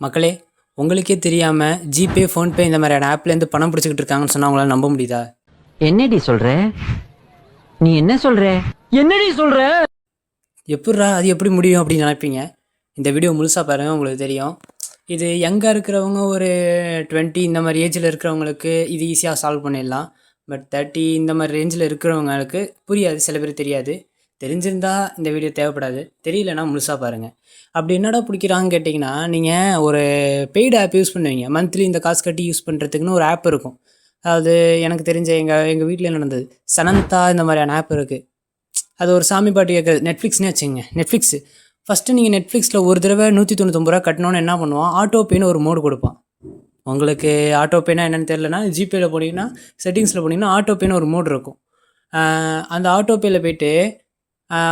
மக்களே, உங்களுக்கே தெரியாம ஜிபே, ஃபோன்பே இந்த மாதிரியான ஆப்லேருந்து பணம் பிடிச்சிக்கிட்டு இருக்காங்கன்னு சொன்னா உங்களால நம்ப முடியுதா? என்னடி சொல்ற? நீ என்ன சொல்ற? என்னடி சொல்ற? எப்புட்றா அது எப்படி முடியும் அப்படின்னு நினைப்பீங்க. இந்த வீடியோ முழுசாக பாருங்கள், உங்களுக்கு தெரியும். இது யங்காக இருக்கிறவங்க ஒரு 20 இந்த மாதிரி ஏஜில் இருக்கிறவங்களுக்கு இது ஈஸியாக சால்வ் பண்ணிடலாம். பட் 30 இந்த மாதிரி ரேஞ்சில் இருக்கிறவங்களுக்கு புரியாது, சில பேர் தெரியாது. தெரிஞ்சிருந்தா இந்த வீடியோ தேவைப்படாது, தெரியலனா முழுசாக பாருங்கள். அப்படி என்னடா பிடிக்கிறாங்கன்னு கேட்டிங்கன்னா, நீங்கள் ஒரு பெய்டு ஆப் யூஸ் பண்ணுவீங்க. மந்த்லி இந்த காசு கட்டி யூஸ் பண்ணுறதுக்குன்னு ஒரு ஆப் இருக்கும். அதாவது எனக்கு தெரிஞ்ச எங்கள் வீட்டில் நடந்தது. சனந்தா இந்த மாதிரியான ஆப் இருக்குது. அது ஒரு சாமி பாட்டு கேட்குறது. நெட்ஃப்ளிக்ஸ்னே வச்சுங்க. நெட்ஃப்ளிக்ஸு ஃபஸ்ட்டு நீங்கள் நெட்ஃப்ளிக்ஸில் ஒரு தடவை 199 ரூபா கட்டணுன்னு என்ன பண்ணுவான், ஆட்டோ பேன்னு ஒரு மோடு கொடுப்பான். உங்களுக்கு ஆட்டோ பேனா என்னென்னு தெரிலனா, ஜிபேயில் போனீங்கன்னா செட்டிங்ஸில் போனீங்கன்னா ஆட்டோ பேன்னு ஒரு மோடு இருக்கும். அந்த ஆட்டோ பேயில் போய்ட்டு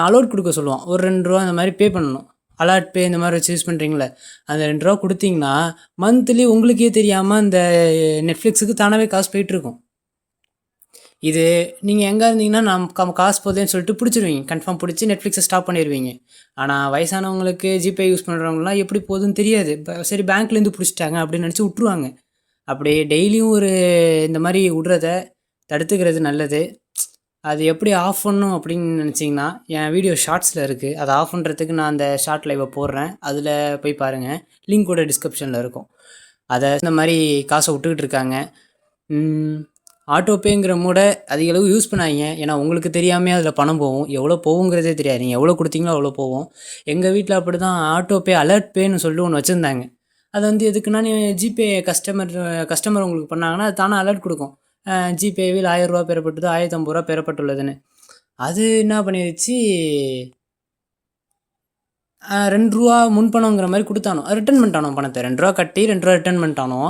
அலோட் கொடுக்க சொல்லுவான். ஒரு 2 ரூபா அந்த மாதிரி பே பண்ணணும். அலர்ட் பே இந்த மாதிரி வச்சு யூஸ் பண்ணுறீங்களே, அந்த 2 ரூபா கொடுத்தீங்கன்னா மந்த்லி உங்களுக்கே தெரியாமல் அந்த நெட்ஃப்ளிக்ஸுக்கு தானாகவே காசு போயிட்டுருக்கும். இது நீங்கள் எங்கே இருந்தீங்கன்னா நான் காசு போதேன்னு சொல்லிட்டு பிடிச்சிருவீங்க. கன்ஃபார்ம் பிடிச்சி நெட்ஃப்ளிக்ஸை ஸ்டாப் பண்ணிடுவீங்க. ஆனால் வயசானவங்களுக்கு ஜிபே யூஸ் பண்ணுறவங்களாம் எப்படி போகுதுன்னு தெரியாது. சரி பேங்க்லேருந்து பிடிச்சிட்டாங்க அப்படின்னு நினச்சி விட்ருவாங்க. அப்படியே டெய்லியும் ஒரு இந்த மாதிரி விட்றத தடுத்துக்கிறது நல்லது. அது எப்படி ஆஃப் பண்ணணும் அப்படின்னு நினச்சிங்கன்னா, என் வீடியோ ஷார்ட்ஸில் இருக்குது. அதை ஆஃப் பண்ணுறதுக்கு நான் அந்த ஷார்ட் லைவை போடுறேன். அதில் போய் பாருங்கள், லிங்க்கோட டிஸ்கிரிப்ஷனில் இருக்கும். அதை இந்த மாதிரி காசை விட்டுக்கிட்டு இருக்காங்க. ஆட்டோபேங்கிற மோடை அதிகளவு யூஸ் பண்ணாதீங்க. ஏன்னா உங்களுக்கு தெரியாமல் அதில் பணம் போகும். எவ்வளோ போகுங்கிறதே தெரியாது. நீங்கள் எவ்வளோ கொடுத்தீங்களோ அவ்வளோ போகும். எங்கள் வீட்டில் அப்படி தான் ஆட்டோபே அலர்ட் பேன்னு சொல்லிட்டு ஒன்று வச்சுருந்தாங்க. அது வந்து எதுக்குன்னா, ஜிபே கஸ்டமர் உங்களுக்கு பண்ணாங்கன்னா அது தானே அலர்ட் கொடுக்கும். ஜிபேவில் 1000 ரூபா பெறப்பட்டது, 1050 ரூபா பெறப்பட்டுள்ளதுன்னு. அது என்ன பண்ணிடுச்சு, 2 ரூபா முன்பணங்கிற மாதிரி கொடுத்தானோ, ரிட்டன் பண்ணிட்டானோ பணத்தை. 2 ரூபா கட்டி 2 ரூபா ரிட்டன் பண்ணிட்டானோ.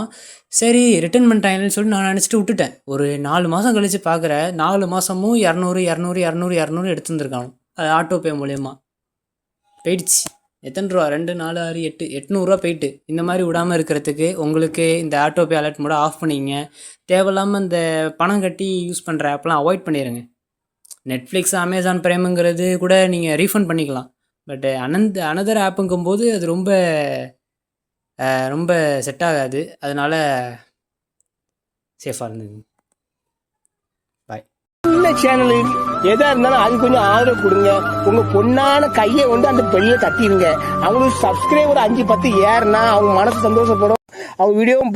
சரி ரிட்டன் பண்ணிட்டாங்கன்னு சொல்லிட்டு நான் நினச்சிட்டு விட்டுட்டேன். ஒரு 4 மாதம் கழித்து பார்க்குறேன், 4 மாதமும் 200 எடுத்துருந்துருக்கானோ. அது ஆட்டோபே மூலயமா போயிடுச்சு. எத்தனை ரூபா? 2, 4, 6, 8, 800 போயிட்டு. இந்த மாதிரி விடாமல் இருக்கிறதுக்கு உங்களுக்கு இந்த ஆட்டோபே அலர்ட் மோட ஆஃப் பண்ணிங்க. தேவையில்லாமல் இந்த பணம் கட்டி யூஸ் பண்ணுற ஆப்லாம் அவாய்ட் பண்ணிடுங்க. நெட்ஃப்ளிக்ஸ், அமேசான் பிரைமுங்கிறது கூட நீங்கள் ரீஃபண்ட் பண்ணிக்கலாம். பட் அனதர் ஆப்புங்கும்போது அது ரொம்ப ரொம்ப செட் ஆகாது. அதனால் சேஃபாக இருந்தது. பாய். சேனலு எதா இருந்தாலும் அது கொஞ்சம் ஆதரவு கொடுங்க. உங்க பொண்ணான கையை கொண்டு அந்த பெல்ல தட்டிடுங்க. அவங்களுக்கு சப்ஸ்கிரைபர் 5-10 ஏறுனா அவங்க மனசு சந்தோஷப்படும். அவங்க வீடியோவும்